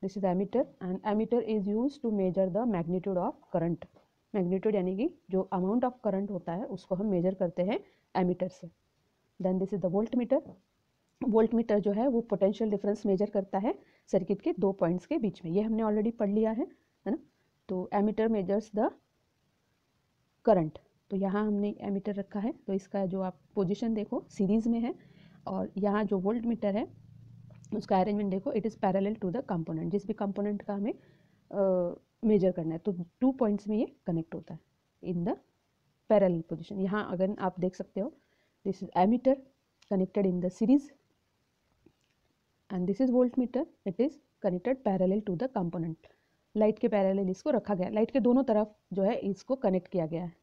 This is ammeter and ammeter is used to measure the magnitude of current. Magnitude यानी कि जो amount of current होता है उसको हम measure करते हैं ammeter से. Then this is the voltmeter. Voltmeter जो है वो potential difference measure करता है सर्किट के दो पॉइंट्स के बीच में। ये हमने ऑलरेडी पढ़ लिया है ना। तो ammeter measures the current. तो यहाँ हमने एमीटर रखा है, तो इसका जो आप पोजीशन देखो सीरीज में है, और यहाँ जो वोल्ट मीटर है उसका अरेंजमेंट देखो, it is parallel to the component. जिस भी कंपोनेंट का हमें मेजर करना है तो 2 पॉइंट्स में ये कनेक्ट होता है इन द पैरेलल पोजीशन। यहाँ अगर आप देख सकते हो, this is ammeter connected in the series and this is volt meter, it is connected parallel to the component. Light के पैरेलल इसको रखा गया, लाइट के दोनों तरफ जो है इसको कनेक्ट किया गया है।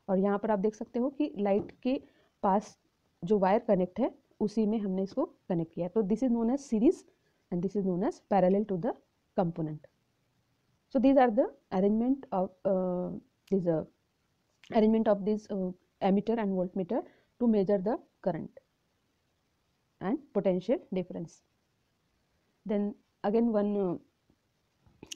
और यहाँ पर आप देख सकते हो कि लाइट के पास जो वायर कनेक्ट है उसी में हमने इसको कनेक्ट किया। तो this is known as series and this is known as parallel to the component. So these are the arrangement of this ammeter and voltmeter to measure the current and potential difference. Then again one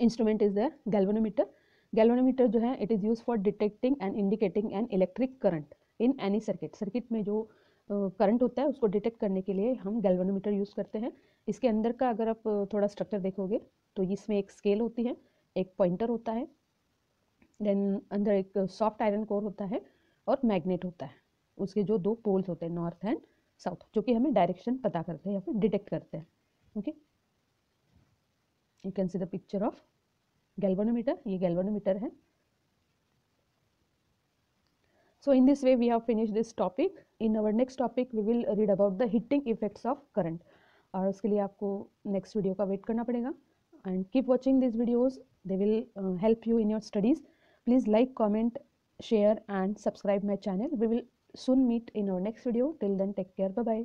instrument is the galvanometer. Galvanometer जो है it is use for detecting and indicating an electric current in any circuit. Circuit में जो current होता है उसको detect करने के लिए हम गैल्वेनोमीटर यूज़ करते हैं। इसके अंदर का अगर आप थोड़ा स्ट्रक्चर देखोगे तो इसमें एक स्केल होती है, एक पॉइंटर होता है, देन अंदर एक सॉफ्ट आयरन कोर होता है और मैग्नेट होता है। उसके जो दो पोल्स होते हैं नॉर्थ एंड साउथ, जो कि हमें डायरेक्शन पता करते हैं या फिर डिटेक्ट करते हैं। Okay, you can see the picture of galvanometer. ये गैल्वेनोमीटर है। So in this way we have finished this topic. In our next topic we will read about the heating effects of current. और उसके लिए आपको next video का wait करना पड़ेगा. And keep watching these videos. They will help you in your studies. Please like, comment, share and subscribe my channel. We will soon meet in our next video. Till then, take care. Bye bye.